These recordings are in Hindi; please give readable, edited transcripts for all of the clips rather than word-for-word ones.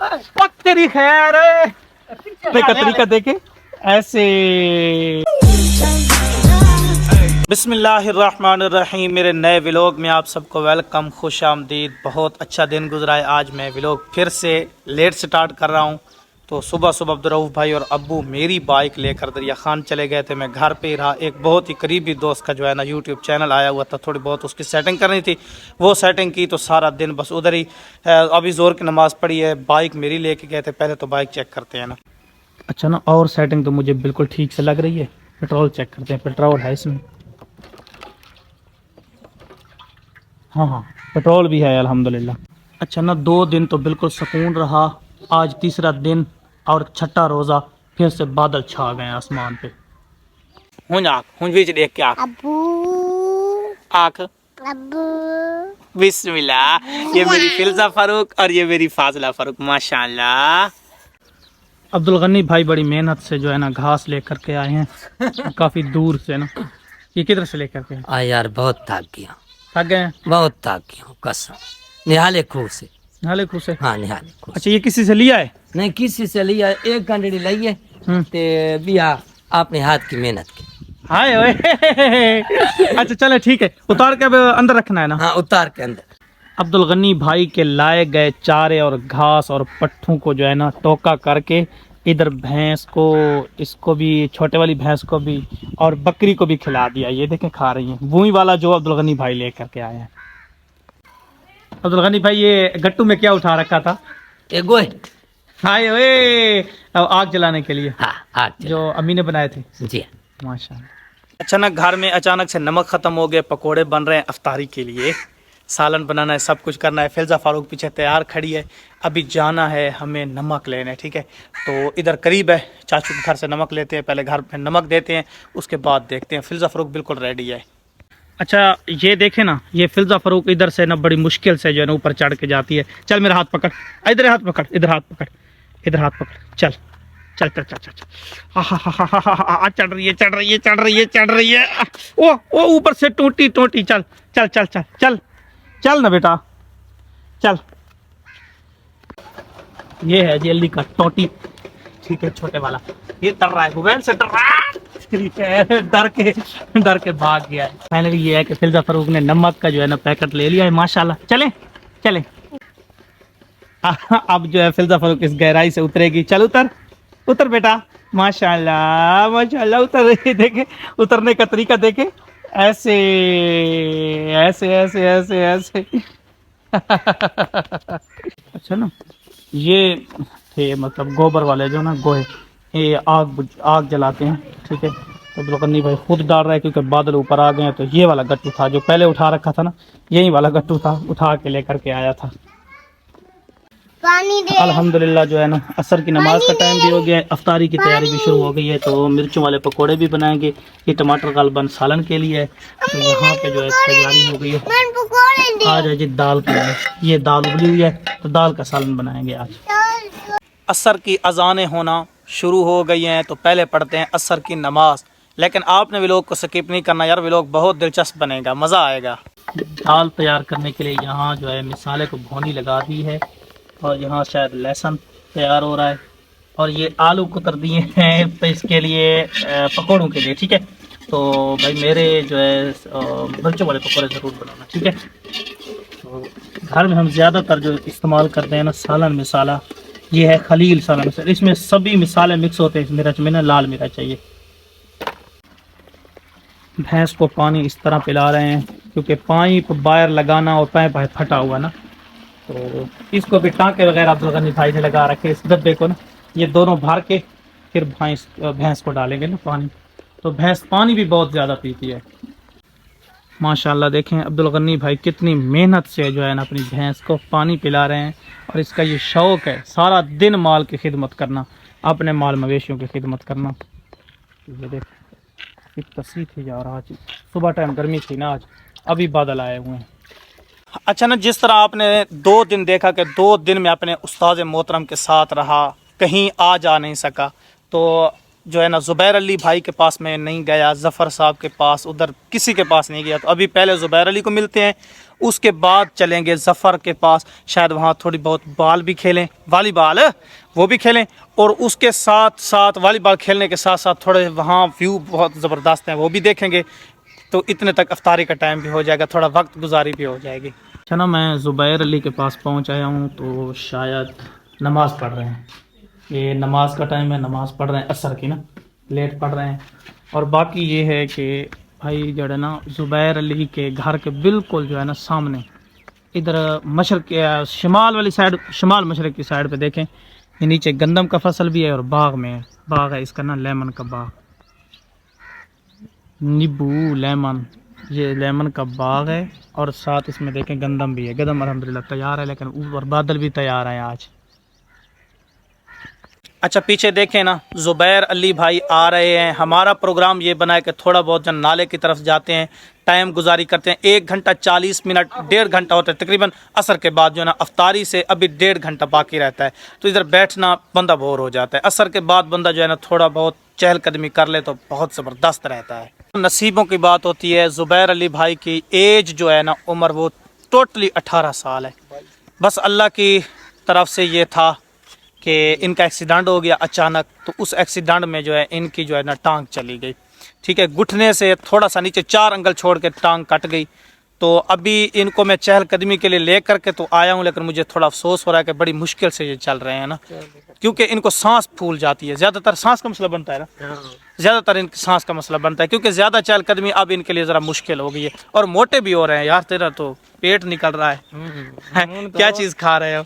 तेरी खैर देखा तरीका देखे ऐसे। बिस्मिल्लाहिर्रहमानिर्रहीम। मेरे नए व्लॉग में आप सबको वेलकम, खुश आमदीद। बहुत अच्छा दिन गुजरा है आज। मैं व्लॉग फिर से लेट स्टार्ट कर रहा हूँ। तो सुबह सुबह अब्दुर्रऊफ भाई और अब्बू मेरी बाइक लेकर दरिया खान चले गए थे। मैं घर पे ही रहा। एक बहुत ही करीबी दोस्त का जो है ना यूट्यूब चैनल आया हुआ था, थोड़ी बहुत उसकी सेटिंग करनी थी, वो सेटिंग की। तो सारा दिन बस उधर ही। अभी ज़ोर की नमाज़ पढ़ी है, बाइक मेरी लेके गए थे। पहले तो बाइक चेक करते हैं ना। अच्छा ना, और सेटिंग तो मुझे बिल्कुल ठीक से लग रही है। पेट्रोल चेक करते हैं, पेट्रोल है इसमें। हाँ हाँ, पेट्रोल भी है अल्हम्दुलिल्लाह। अच्छा ना, 2 दिन तो बिल्कुल सुकून रहा। आज तीसरा दिन और छठा रोज़ा। फिर से बादल छा गए आसमान पे। हुन बीच देख के आँख आँख बिस्मिल्लाह। ये मेरी फिल्जा फारूक और ये मेरी फाजला फारूक, माशाल्लाह। अब्दुल गनी भाई बड़ी मेहनत से जो है ना घास लेकर के आए हैं काफ़ी दूर से ना। ये किधर से लेकर के यार बहुत थक गया, थक गए हैं? बहुत थक गया कसम। निहाले खूह से। नाले खुश है। हाँ निहाले खूह। अच्छा, ये किसी से लिया है? नहीं किसी से लिया, एक कंडड़ी लाई है ते बिया अपने हाथ की मेहनत की। हाय ओए अच्छा चले ठीक है, उतार के अब अंदर रखना है ना। हाँ उतार के अंदर। अब्दुल गनी भाई के लाए गए चारे और घास और पट्ठों को जो है ना टोका करके इधर भैंस को, इसको भी, छोटे वाली भैंस को भी और बकरी को भी खिला दिया। ये देखें खा रही है, वही वाला जो अब्दुल गनी भाई लेकर के आए हैं। अब्दुल गनी भाई ये गट्टू में क्या उठा रखा था? एक गोए। हाय ओए, आग जलाने के लिए। हाँ आग जो अम्मी ने बनाए थे। जी माशाल्लाह। अच्छा ना, घर में अचानक से नमक ख़त्म हो गए, पकोड़े बन रहे हैं अफ्तारी के लिए, सालन बनाना है, सब कुछ करना है। फिल्जा फारूक पीछे तैयार खड़ी है। अभी जाना है हमें नमक लेने, ठीक है। तो इधर करीब है, चाचू के घर से नमक लेते हैं, पहले घर में नमक देते हैं, उसके बाद देखते हैं। फिल्जा फारूक बिल्कुल रेडी है। अच्छा ये देखे ना, ये फिल्जा फारूक इधर से ना बड़ी मुश्किल से जो है ना ऊपर चढ़ के जाती है। चल मेरा हाथ पकड़, इधर हाथ पकड़, इधर हाथ पकड़, इधर हाथ पकड़, चल चल चल चल चल। हाँ चढ़ रही है, चढ़ रही है, चढ़ रही है, चढ़ रही है। ओ ऊपर से टूटी टूटी। चल चल चल चल चल चल ना बेटा, चल। ये है जल्दी का टोटी, ठीक है, छोटे वाला। ये डर रहा है, मोबाइल से डर रहा है, ठीक है, डर के भाग गया है। फाइनली ये है कि फिल्जा फारूक ने नमक का जो है ना पैकेट ले लिया है, माशाल्लाह। चले चले। अब जो है फिल्जा फारूक इस गहराई से उतरेगी। चल उतर उतर बेटा, माशाल्लाह माशाल्लाह। उतर, देखे उतरने का तरीका देखे, ऐसे ऐसे ऐसे ऐसे ऐसे अच्छा ना, ये थे मतलब गोबर वाले जो ना गोहे, ये आग जलाते हैं, ठीक है। तो अब्दुल भाई खुद डाल रहा है क्योंकि बादल ऊपर आ गए हैं। तो ये वाला गट्टू था जो पहले उठा रखा था ना, यही वाला गट्टू था, उठा के लेकर के आया था। अल्हम्दुलिल्लाह जो है ना असर की नमाज का टाइम भी हो गया है, अफ्तारी की तैयारी भी शुरू हो गई है। तो मिर्चों वाले पकोड़े भी बनाएंगे। ये टमाटर गालबन सालन के लिए है। तो यहाँ पे जो है तैयारी हो गई है। आज है जी दाल का, ये दाल उबली हुई है, तो दाल का सालन बनाएंगे आज। असर की अजानें होना शुरू हो गई हैं, तो पहले पढ़ते हैं असर की नमाज। लेकिन आपने व्लॉग को स्किप नहीं करना यार, व्लॉग बहुत दिलचस्प बनेगा, मज़ा आएगा। दाल तैयार करने के लिए यहाँ जो है मिसाले को भोनी लगा दी है, और यहाँ शायद लहसुन तैयार हो रहा है, और ये आलू कुतर दिए हैं तो इसके लिए पकौड़ों के लिए, ठीक है। तो भाई मेरे जो है मिर्चों वाले पकौड़े ज़रूर बनाना, ठीक है। तो घर में हम ज़्यादातर जो इस्तेमाल करते हैं ना सालन मिसाला, ये है खलील सालन मिसाला। इसमें सभी मिसाले मिक्स होते हैं। मिर्च में ना लाल मिर्च चाहिए। भैंस को पानी इस तरह पिला रहे हैं क्योंकि पाइप बाहर लगाना और पाइप फटा हुआ ना, तो इसको भी टाँके वगैरह अब्दुल गनी भाई ने लगा रखे इस डब्बे को ना। ये दोनों भर के फिर भैंस को डालेंगे ना पानी। तो भैंस पानी भी बहुत ज़्यादा पीती है माशाल्लाह। देखें अब्दुल गनी भाई कितनी मेहनत से जो है ना अपनी भैंस को पानी पिला रहे हैं, और इसका ये शौक़ है सारा दिन माल की खिदमत करना, अपने माल मवेशियों की खिदमत करना। ये देख तसी थी यार, आज सुबह टाइम गर्मी थी ना, आज अभी बादल आए हुए हैं। अच्छा ना, जिस तरह आपने 2 दिन देखा कि 2 दिन में अपने उस्ताद मोहतरम के साथ रहा, कहीं आ जा नहीं सका, तो जो है ना ज़ुबैर अली भाई के पास मैं नहीं गया, ज़फ़र साहब के पास, उधर किसी के पास नहीं गया। तो अभी पहले ज़ुबैर अली को मिलते हैं, उसके बाद चलेंगे ज़फ़र के पास, शायद वहाँ थोड़ी बहुत बॉल भी खेलें, वॉलीबॉल वो भी खेलें, और उसके साथ साथ वॉलीबॉल खेलने के साथ साथ थोड़े वहाँ व्यू बहुत ज़बरदस्त हैं वो भी देखेंगे। तो इतने तक अफ्तारी का टाइम भी हो जाएगा, थोड़ा वक्त गुजारी भी हो जाएगी। अच्छा ना, मैं ज़ुबैर अली के पास पहुँच आया हूँ, तो शायद नमाज़ पढ़ रहे हैं, ये नमाज का टाइम है, नमाज पढ़ रहे हैं असर की ना, लेट पढ़ रहे हैं। और बाकी ये है कि भाई जो है ना ज़ुबैर अली के घर के बिल्कुल जो है ना सामने, इधर मशरक़ शिमाल वाली साइड, शिमाल मशरक़ की साइड पे देखें, ये नीचे गंदम का फसल भी है और बाग में है, बाग है इसका ना लेमन का बाग, नींबू लेमन, ये लेमन का बाग है। और साथ इसमें देखें गंदम भी है, गंदम अल्हम्दुलिल्लाह तैयार है, लेकिन ऊपर बादल भी तैयार हैं आज। अच्छा पीछे देखें ना, ज़ुबैर अली भाई आ रहे हैं। हमारा प्रोग्राम ये बना है कि थोड़ा बहुत जन नाले की तरफ जाते हैं, टाइम गुजारी करते हैं, 1 घंटा 40 मिनट 1.5 घंटा होता है तकरीबन। असर के बाद जो है ना अफ्तारी से अभी 1.5 घंटा बाकी रहता है, तो इधर बैठना बंदा बोर हो जाता है। असर के बाद बंदा जो है ना थोड़ा बहुत चहलकदमी कर ले तो बहुत ज़बरदस्त रहता है। नसीबों की बात होती है। ज़ुबैर अली भाई की एज जो है ना, उम्र वो टोटली 18 साल है। बस अल्लाह की तरफ से ये था कि इनका एक्सीडेंट हो गया अचानक, तो उस एक्सीडेंट में जो है इनकी जो है ना टांग चली गई, ठीक है, घुटने से थोड़ा सा नीचे 4 अंगल छोड़ के टांग कट गई। तो अभी इनको मैं चहलकदमी के लिए ले करके तो आया हूँ, लेकिन मुझे थोड़ा अफसोस हो रहा है कि बड़ी मुश्किल से ये चल रहे हैं ना, क्योंकि इनको सांस फूल जाती है, ज़्यादातर सांस का मसला बनता है ना, ज़्यादातर इनकी सांस का मसला बनता है, क्योंकि ज़्यादा चहलकदमी अब इनके लिए ज़रा मुश्किल हो गई है। और मोटे भी हो रहे हैं यार, तेरा तो पेट निकल रहा है, क्या चीज़ खा रहे हो?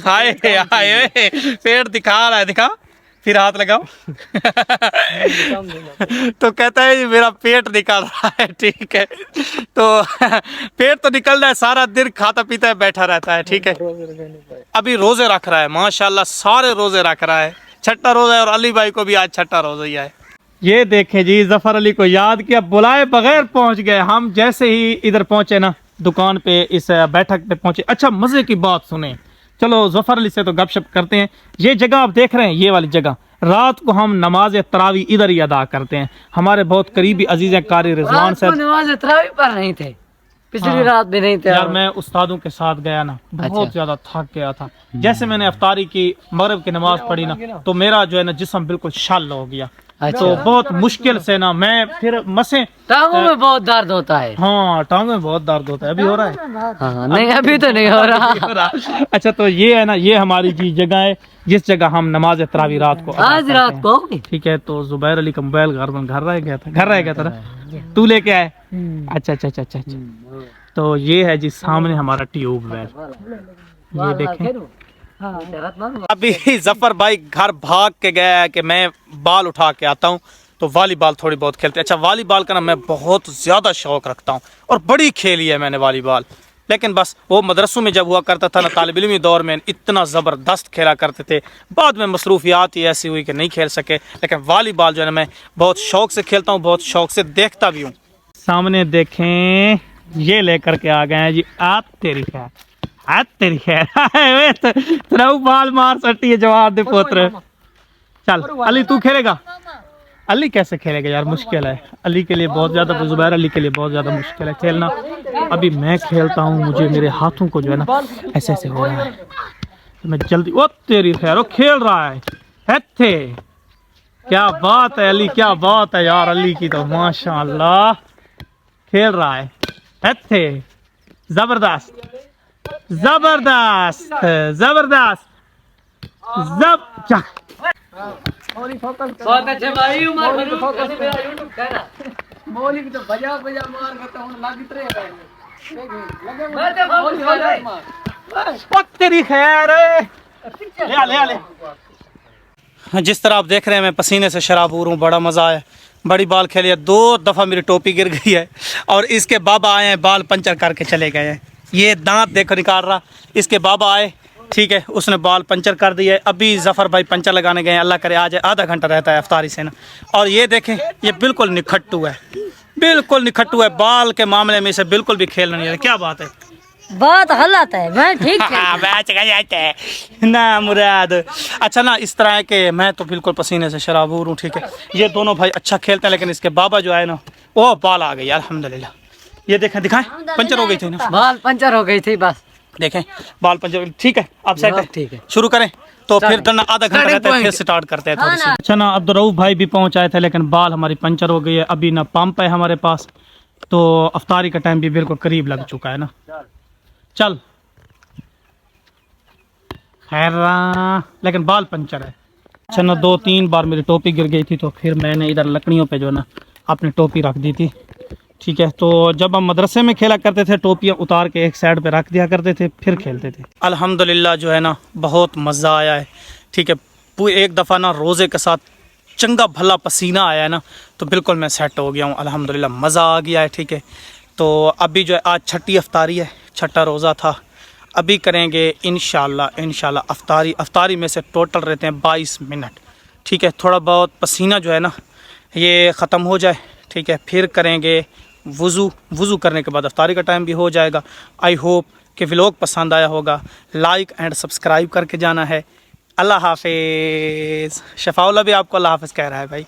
हाय हाय, पेट दिखा रहा है, दिखा, फिर हाथ लगाओ। तो कहता है मेरा पेट निकल रहा है, ठीक है, तो पेट तो निकल रहा है, सारा दिन खाता पीता है, बैठा रहता है, ठीक है। अभी रोजे रख रहा है, माशाल्लाह सारे रोजे रख रहा है, छठा रोजा है, और अली भाई को भी आज छठा रोजा ही है। ये देखें जी, ज़फ़र अली को याद किया, बुलाए बगैर पहुंच गए। हम जैसे ही इधर पहुंचे ना, दुकान पे, इस बैठक पे पहुंचे। अच्छा मजे की बात सुने, चलो ज़फ़र अली से तो गपशप करते हैं। ये जगह आप देख रहे हैं, ये वाली जगह, रात को हम नमाज तरावी इधर ही अदा करते हैं। हमारे बहुत करीबी अजीज हैं कारी रिजवान साहब, नमाज तरावी पढ़ नहीं थे, पिछली रात भी नहीं थे यार। मैं उस्तादों के साथ गया ना, बहुत ज्यादा थक गया था। जैसे मैंने अफ्तारी की, मगरिब की नमाज पढ़ी ना, तो मेरा जो है ना जिस्म बिल्कुल शल हो गया। तो बहुत मुश्किल से ना मैं फिर मसे, टांगों में बहुत दर्द होता है। हाँ टांगों में बहुत दर्द होता है। अभी हो रहा है? हाँ, नहीं अभी तो नहीं हो रहा। अच्छा तो ये है ना, ये हमारी जी जगह है जिस जगह हम नमाज तरावी रात को आज रात को, ठीक है। तो ज़ुबैर अली का मोबाइल घर रह गया था ना, तू लेके आए? अच्छा अच्छा अच्छा अच्छा। तो ये है जी सामने हमारा ट्यूबवेल, ये देखें। अभी ज़फ़र भाई घर भाग के गया है कि मैं बाल उठा के आता हूँ, तो वॉलीबॉल थोड़ी बहुत खेलते हैं। अच्छा वॉलीबॉल का ना मैं बहुत ज़्यादा शौक़ रखता हूँ, और बड़ी खेली है मैंने वॉलीबॉल, लेकिन बस वो मदरसों में जब हुआ करता था ना, तालिब इल्मी दौर में इतना ज़बरदस्त खेला करते थे। बाद में मसरूफियात ही ऐसी हुई कि नहीं खेल सके, लेकिन वॉलीबॉल जो है ना मैं बहुत शौक़ से खेलता हूँ, बहुत शौक़ से देखता भी हूँ। सामने देखें, ये लेकर के आ गए हैं जी, आप तेरी खैर, आप तेरी खैर, तेरा बाल मार सकती है, जवाब दे पुत्र। चल अली तू खेलेगा? अली कैसे खेलेगा यार, मुश्किल है अली के लिए बहुत ज़्यादा, ज़ुबैर अली के लिए बहुत ज़्यादा मुश्किल है खेलना। अभी मैं खेलता हूँ, मुझे मेरे हाथों को जो है ना ऐसे ऐसे हो रहा है, तो मैं जल्दी, ओ तेरी खैर, वो खेल रहा है थे। क्या बात है अली, क्या बात है यार, अली की तो माशाअल्लाह खेल रहा है थे। जबरदस्त जबरदस्त जबरदस्त बहुत अच्छे भाई, उमर मेरा यूट्यूब चैनल मौली की तो बजा बजा मार करता हूं, लागित रहे मैं तेरी खैर, ले। जिस तरह आप देख रहे हैं मैं पसीने से शराबूर हूँ, बड़ा मज़ा आया, बड़ी बाल खेली है। 2 दफ़ा मेरी टोपी गिर गई है, और इसके बाबा आए हैं, बाल पंचर करके चले गए हैं। ये दांत देखो निकाल रहा, इसके बाबा आए, ठीक है, उसने बाल पंचर कर दिए। अभी ज़फ़र भाई पंचर लगाने गए हैं, अल्लाह करे आज आधा घंटा रहता है अफ्तारी से ना। और ये देखें, ये बिल्कुल निखट्टू है, बिल्कुल निखट्टू है, बाल के मामले में इसे बिल्कुल भी खेलना नहीं है। क्या बात है, बात गलत है, मैं ठीक है ना मुराद। अच्छा ना इस तरह है कि मैं तो बिल्कुल पसीने से शराबूर हूँ, ठीक है। ये दोनों भाई अच्छा खेलते हैं, लेकिन इसके बाबा जो है ना वो बाल आ गई अल्हम्दुलिल्लाह। ये देखें, दिखाएं, पंचर हो गई थी ना, बाल पंचर हो गई थी बस। देखें बाल पंचर, ठीक है अब सेट है, ठीक है। शुरू करें तो फिर तो ना आधा घंटा रहता है, फिर स्टार्ट करते हैं थोड़ी सी। अच्छा ना अब्दुर्रऊफ भाई भी पहुंच आए थे, लेकिन बाल हमारी पंचर हो गई है। अभी ना पंप है हमारे पास, तो अफ्तारी का टाइम भी बिल्कुल करीब लग चुका है ना। चल खैर, लेकिन बाल पंचर है। अच्छा ना 2-3 बार मेरी टोपी गिर गई थी, तो फिर मैंने इधर लकड़ियों पे जो ना अपनी टोपी रख दी थी, ठीक है। तो जब हम मदरसे में खेला करते थे, टोपियाँ उतार के एक साइड पे रख दिया करते थे, फिर खेलते थे। अल्हम्दुलिल्लाह जो है ना बहुत मज़ा आया है, ठीक है। पूरे एक दफ़ा ना रोज़े के साथ चंगा भला पसीना आया है ना, तो बिल्कुल मैं सेट हो गया हूँ अल्हम्दुलिल्लाह, मज़ा आ गया है, ठीक है। तो अभी जो है आज छठी अफ्तारी है, छठा रोज़ा था, अभी करेंगे इंशाल्लाह अफ्तारी में से टोटल रहते हैं 22 मिनट, ठीक है। थोड़ा बहुत पसीना जो है ना ये ख़त्म हो जाए, ठीक है, फिर करेंगे वज़ू करने के बाद अफ्तारी का टाइम भी हो जाएगा। आई होप कि व्लॉग पसंद आया होगा, लाइक एंड सब्सक्राइब करके जाना है। अल्लाह हाफिज़। शफाउल्लाह भी आपको अल्लाह हाफिज़ कह रहा है भाई।